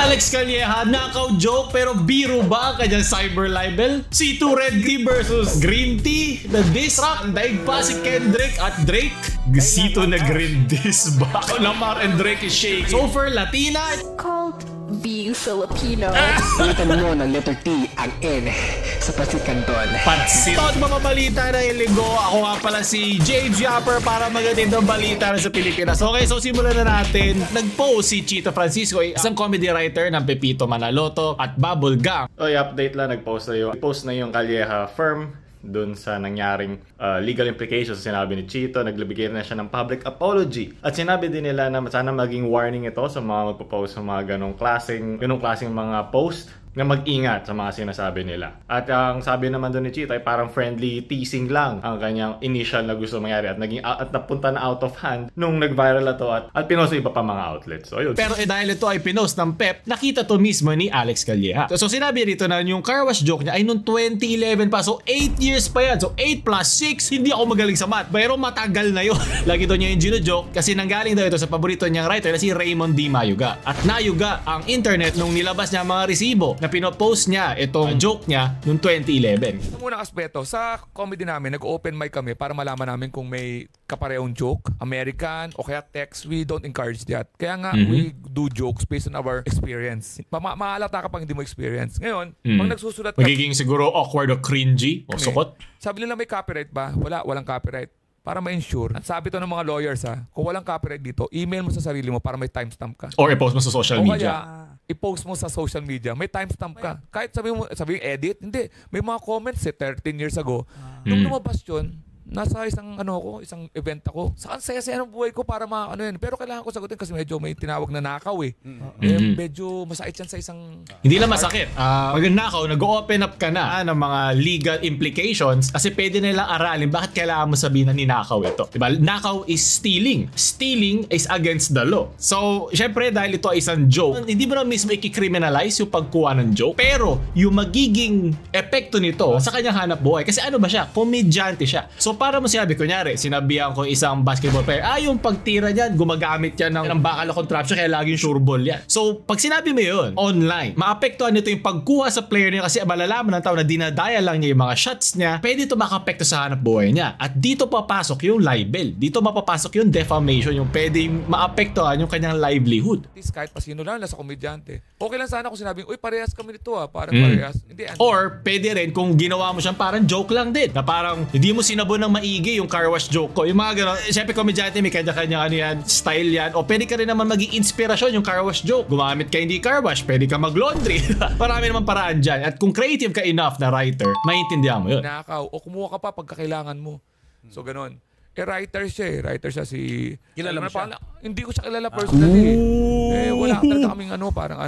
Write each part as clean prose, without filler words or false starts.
Alex Calleja, knockout joke pero biro ba ang kanyang cyber libel? C2 Red Tea versus Green Tea? The diss track? Daig pa si Kendrick at Drake? C2 na green diss ba? Lamar and Drake is shaking. So for Latina, Called being Filipino. Palitan mo ng letter T ang N sa Pansit Canton. Pansit. Ito at mga balita na iligo. Ako nga pala si JJ Upper para magatid ng balita na sa Pilipinas. Okay, so simulan na natin. Nag-post si Chito Francisco, isang comedy writer ng Pepito Manaloto at Bubble Gang. Oy, update lang. Nag-post na yung Calleja firm dun sa nangyaring legal implications sa sinabi ni Chito. Naglabigay na siya ng public apology. At sinabi din nila na sana maging warning ito sa mga magpo-post ng mga ganong klaseng mga post na mag-ingat sa mga sinasabi nila. At ang sabi naman doon ni Chito ay parang friendly teasing lang ang kanyang initial na gusto mangyari at napunta na out of hand nung nag-viral na to at pinost iba pa mga outlets. So yun. Pero dahil ito ay pinost ng Pep, nakita to mismo ni Alex Calleja. So sinabi dito na yung car wash joke niya ay noong 2011 pa. So 8 years pa yan. So 8 plus 6, hindi ako magaling sa math. Pero matagal na yun. Lagi to niya yung gino-joke kasi nanggaling daw ito sa paborito niyang writer na si Raymond D. Mayuga. At nayuga ang internet nung nilabas niya mga resibo na pinopost niya itong joke niya noong 2011. Sa unang aspeto, sa comedy namin, nag-open mic kami para malaman namin kung may kaparehong joke, American o kaya text. We don't encourage that. Kaya nga, we do jokes based on our experience. Maalata ka pang hindi mo experience. Ngayon, pag nagsusulat ka, magiging siguro awkward o cringy o sukot. Sabi nila may copyright ba? Walang copyright. Para ma-ensure. At sabi to ng mga lawyers kung walang copyright dito, email mo sa sarili mo para may timestamp ka. Or i-post mo sa social media. Kaya, i-post mo sa social media, may timestamp ka. Kahit sabi edit, hindi. May mga comments 13 years ago. Nung lumabas yun, nasa isang isang event ako. Saan saya-saya ng buhay ko para yan. Pero kailangan ko sagutin kasi medyo may tinawag na nakaw medyo masakit yan sa isang... Hindi lang masakit. Pag nakaw, nag-open up ka na ng mga legal implications kasi pwede nilang aralin bakit kailangan mo sabihin na ninakaw ito. Diba? Nakaw is stealing. Stealing is against the law. So, syempre dahil ito ay isang joke, hindi mo na mismo i-criminalize yung pagkuha ng joke. Pero, yung magiging epekto nito sa kanyang hanap buhay. Kasi ano ba siya? Komedyante siya. So, para mo sinabihan ko isang basketball player, yung pagtira niyan, gumagamit yan ng bakal contraption kaya laging sure ball yan. So, pag sinabi mo yun, online, maapektuhan nito yung pagkuha sa player niya kasi malalaman ng tao na dinadaya lang niya yung mga shots niya, pwede ito makapekto sa hanap buhay niya. At dito papasok yung libel. Dito mapapasok yung defamation, yung pwede maapektuhan yung kanyang livelihood. Kahit pa sino lang, nasa komedyante. Okay lang sana kung sinabing, uy, parehas kami nito parang parehas. Hindi, or, pwede rin kung ginawa mo siyang parang joke lang din, na parang hindi mo sinabon ng maigi yung car wash joke ko. Yung mga gano'n. Siyempre, komedyante, may kanya-kanya style yan. O pwede ka rin naman maging inspirasyon yung car wash joke. Gumamit ka hindi car wash, pwede ka mag-laundry. Marami naman paraan dyan. At kung creative ka enough na writer, maintindihan mo yun. Nakaw. O kumuha ka pa pagkakailangan mo. So, gano'n. Writer siya si... Kilala mo siya? Hindi ko siya kilala personally. Wala talaga kaming parang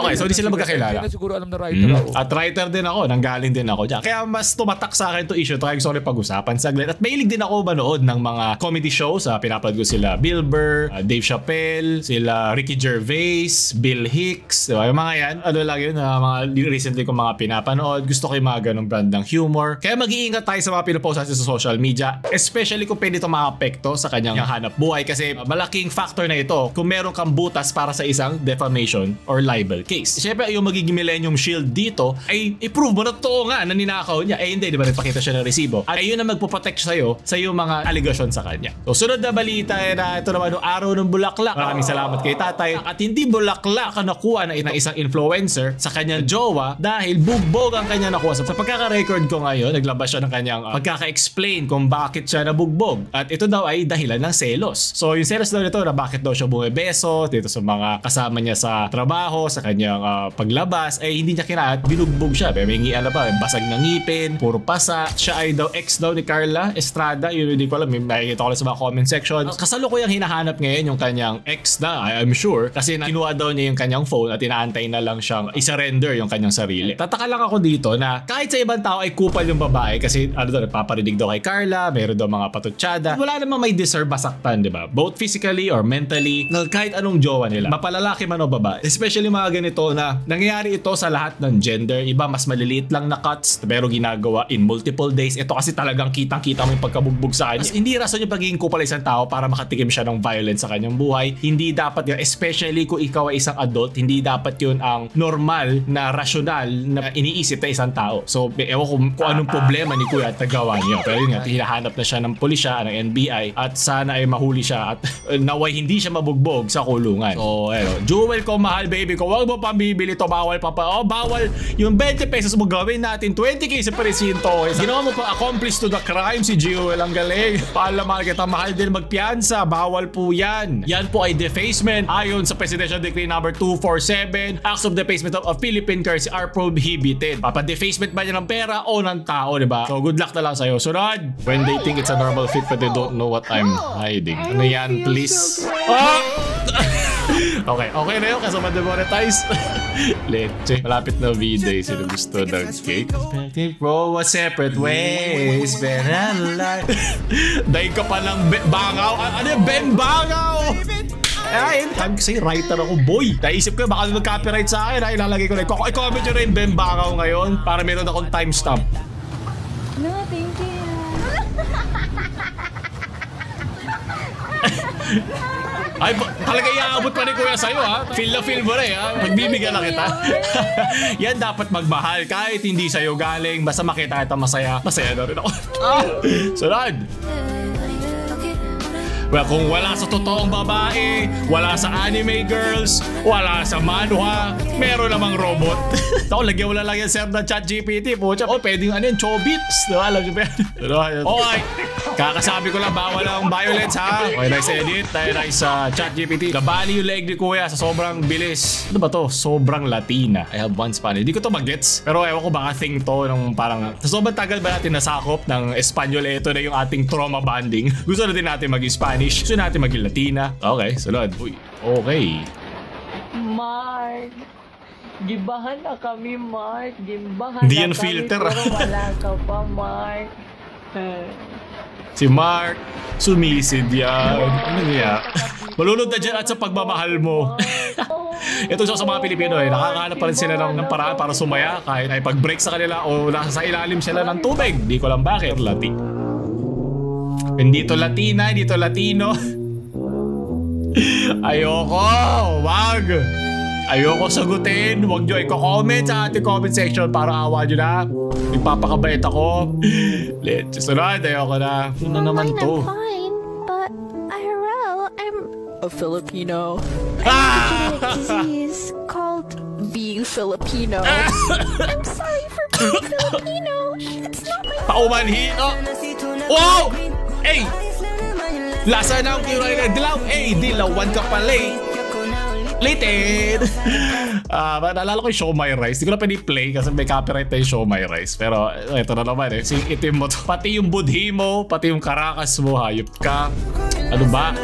okay, so hindi sila magkakilala. Hindi na siguro alam na writer ako. At writer din ako, nanggaling din ako dyan. Kaya mas tumatak sa akin to issue, kaya gusto ko rin pag-usapan saglit. At mahilig din ako manood ng mga comedy shows. Pinapanood ko sila Bill Burr, Dave Chappelle, sila Ricky Gervais, Bill Hicks. Diba? Yung mga yan, lang yun, mga recently kong mga pinapanood. Gusto ko yung mga ganong brand ng humor. Kaya mag-iingat tayo sa mga pinopost natin sa social media. Especially kung pwede ito makapekto sa kanyang hanap buhay. Kasi malaking factor na ito kung meron kang butas para sa isang defamation or libel case. Siyempre, yung magiging Millennium Shield dito ay i-prove mo na totoo nga na ninakaw niya. Hindi, di ba? Nagpakita siya ng resibo. At ayun na magpo-protect sa'yo sa iyong mga allegation sa kanya. So, sunod na balita na ito naman yung araw ng bulaklak. Maraming salamat kay tatay. At hindi bulaklak ang nakuha ng isang influencer sa kanyang jowa dahil bugbog ang kanya nakuha. Sa pagkaka-record ko ngayon, naglabas siya ng kanyang pagkaka-explain kung bakit siya nabugbog. At ito daw ay dahilan ng selos. So, yung selos daw nito na bakit daw siya bumibeso dito sa mga kasama niya sa trabaho, sa kanyang paglabas, ay hindi niya kinaya at binugbog siya. May ngian na ba? Basag ng ngipin, puro pasa. Siya ay daw ex daw ni Carla Estrada. Yun hindi ko alam. May makikita ko lang sa mga comment section. Kasalukuyang hinahanap ngayon yung kanyang ex na, I'm sure. Kasi kinuha daw niya yung kanyang phone at inaantay na lang siyang i-surrender yung kanyang sarili. Tataka lang ako dito na kahit sa ibang tao ay kupal yung babae kasi nagpaparinig daw kay Carla, meron daw mga patutsa tiyada. Wala namang may deserve masaktan, di ba? Both physically or mentally, na kahit anong jowa nila. Mapalalaki man o babae. Especially mga ganito na nangyayari ito sa lahat ng gender. Iba mas maliliit lang na cuts pero ginagawa in multiple days. Ito kasi talagang kitang-kita mo yung pagkabugbog sa kanya. Hindi rason yung pagiging kupal isang tao para makatikim siya ng violence sa kanyang buhay. Hindi dapat yun, especially kung ikaw ay isang adult, hindi dapat yun ang normal na rasyonal na iniisip na isang tao. So, ewan kung anong problema ni Kuya at nagawa niya. Pero yun nga, hinahanap na siya ng pulisya, ng NBI, at sana ay mahuli siya at naway hindi siya mabugbog sa kulungan. So, Jewel ko, mahal baby ko, wag mo pang bibili to, bawal pa. Oh, bawal. Yung 20 pesos mo gawin natin, 20k sa presinto. Ginawa mo pa accomplice to the crime si Jewel. Ang galing. Paalam kita, mahal din magpiyansa. Bawal po yan. Yan po ay defacement. Ayon sa Presidential Decree number 247, acts of defacement of Philippine currency are prohibited. Papa-defacement ba niya ng pera o ng tao, diba? So, good luck na lang sa'yo. Sunod! When they think it's a normal fit but they don't know what I'm hiding. Ano yan, please? Okay na yun kasi ma-demonetize. Leche. Malapit na V-Day. Sino gusto ng cake? Row a separate ways. Dahil ka pa ng bangaw. Ano yung Ben Bangaw? Ay, kasi writer ako, boy. Naisip ko, baka mag-copyright sa akin. Ay, ilalagay ko na. I-comment nyo na yung Ben Bangaw ngayon para meron akong timestamp. No, thank you. Ay, talaga iaabot pa ni Kuya sa'yo, ha? Feel na feel mo rin, ha? Magbibigyan na kita. Yan dapat magmahal. Kahit hindi sa'yo galing, basta makita kita masaya. Masaya na rin ako. Sunod! Well, kung wala sa totoong babae, wala sa anime girls, wala sa manhwa, meron namang robot. Ako, lagyan mo lang yan, sir, ng ChatGPT. Pucha, pwedeng ano yun, Chobits. Diba? Alam nyo ba yan? Okay. Kakasabi ko lang, bawal ang violence, ha? Okay, nice edit. Nice ChatGPT. Nabali yung leg ni Kuya sa sobrang bilis. Ano ba to? Sobrang Latina. I have one Spanish. Hindi ko to mag-gets. Pero ewan ko baka thing to ng parang sa sobrang tagal ba natin nasakop ng Espanyol. Ito na yung ating trauma bonding. Gusto na din natin mag-Spanish. Gusto natin maging Latina. Okay, sunod. Uy, okay. Mark, gibahan na kami, Mark. Gibahan Hindi na yan kami, filter. pero wala ka pa, Mark. Si Mark, sumisid yan. Ano niya? Malunod na dyan at sa pagmamahal mo. Ito sa mga Pilipino nakakahanap pa rin sila ng paraan para sumaya kahit ay pag-break sa kanila o nasa ilalim sila ng tubig. Di ko lang bakit. Hindi to Latina, hindi to Latino. Ayoko, wag. Ayoko sagutin. Huwag nyo i-comment sa ating comment section para awa nyo na. Nagpapakabait ako. Let's sunod. Ayoko na. Ano naman to? I'm fine, but IRL, I'm a Filipino. Ah! A disease called being Filipino. I'm sorry for being Filipino. It's not my Paumanhin. Oh. Wow! Hey! Lasa na ang kiray na dilaw. Hey, dilawan ka pala eh. Lated! Naalala ko yung Show My Rice. Hindi ko na pwede-play kasi may copyright na yung Show My Rice. Pero ito na naman eh. Sing itim mo to. Pati yung budhi mo, pati yung karakas mo, hayop ka. Ano ba?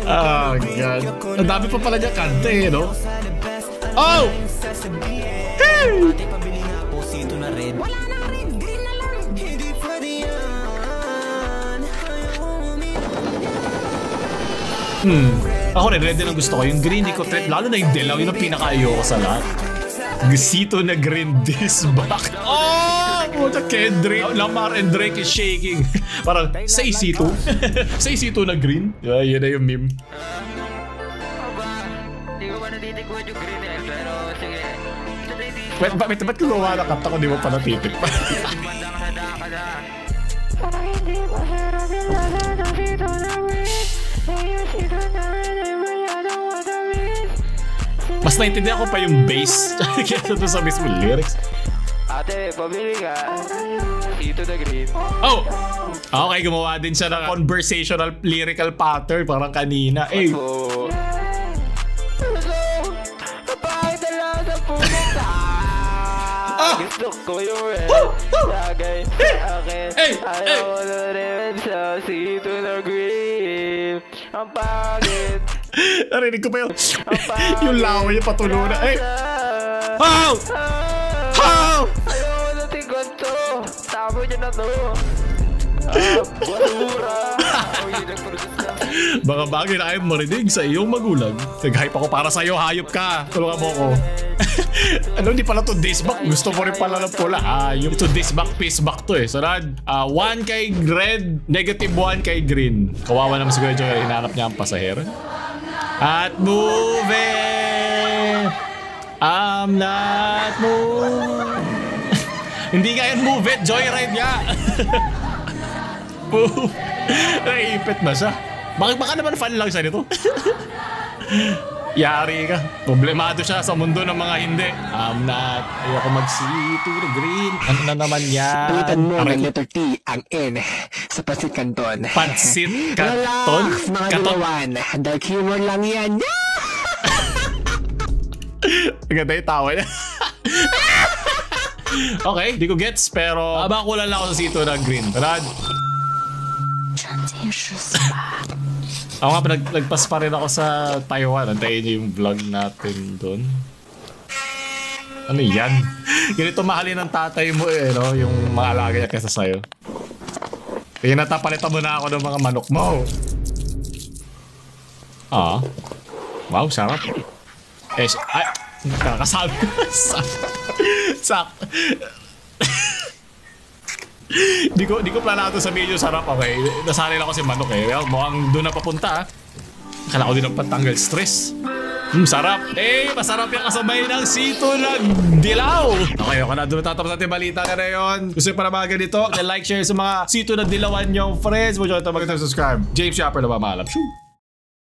Oh, God. Ang dami pa pala niya kanta eh, no? Oh! Hey! Ako rin, red din ang gusto ko. Yung green, di ko trip. Lalo na yung dilaw, yun ang pinaka-ayoko sa lahat. Gusito na green this back. Oh! Puta, Kendrick. Lamar and Drake is shaking. Parang, say C2. Say C2 na green. Yun na yung meme. Hindi ko pa natitikwan yung green eh, pero sige. Wait, ba't gumawa na kanta ko di mo pa natitik pa? Mas naintindihan ko pa yung bass kesa doon sa mismo lyrics. Ate, pabili ka. Ito na green. Oh! Okay, gumawa din siya ng conversational lyrical pattern parang kanina. Eh, Oh. Napakita lang sa pumunta. Gusto ko yung red. Lagay sa akin. Ayaw ko na rin sa sito na green. Ang pangit. narinig ko pa yun. Yung laway yung patulo na. Eh! How! How! Bago niya na to. Basura. Ako yung nag-produce na. Mga bagay na ayaw marinig sa iyong magulang. Nag-hype ako para sa iyo, hayop ka. Tulungan mo ko. Ano, di pala to disback. Gusto mo rin pala ng pula. Yung to disback, peaceback to eh. Sunod, 1 kay red, -1 kay green. Kawawa naman siguro yung hinanap niya ang pasahero. At moving. I'm not moving. Hindi nga yan move it, joyride nga. Move. Naipit ba siya? Baka naman fan lang siya nito. Yari ka. Problemado siya sa mundo ng mga hindi. I'm not. Ayoko mag-see to the green. Ano na naman yan? Palitan mo ng letter T ang N sa Pansit Canton. Pansit Canton? Relax, mga dilawan. Dark humor lang yan. Maganda yung tawa niya. Okay, di ko gets, pero abakulan lang ako sa sito na green. Tarad. Ako nga, nagpas pa rin ako sa Taiwan. Antayin niyo yung vlog natin doon. Ano yan? Ganito mahalin ng tatay mo eh, no? Yung mga alaga niya kaysa sa'yo. Kaya natapalitan mo na ako ng mga manok mo. Wow, sarap. Ay, nakakasabi ko. Di ko planado sa video sarap, okay? Nasanay lang ako si manok eh. Well, mukhang doon na papunta. Kala ko din ang patanggal stress. Sarap. Masarap yung kasabay ng sito ng dilaw. Okay, ako na doon tatapos natin balita ka na yun. Gusto yung para mga ganito, like, share sa mga sito na dilawan yung friends. Huwag nyo ito mag-subscribe. James Shopper na ba maalam? Shoo!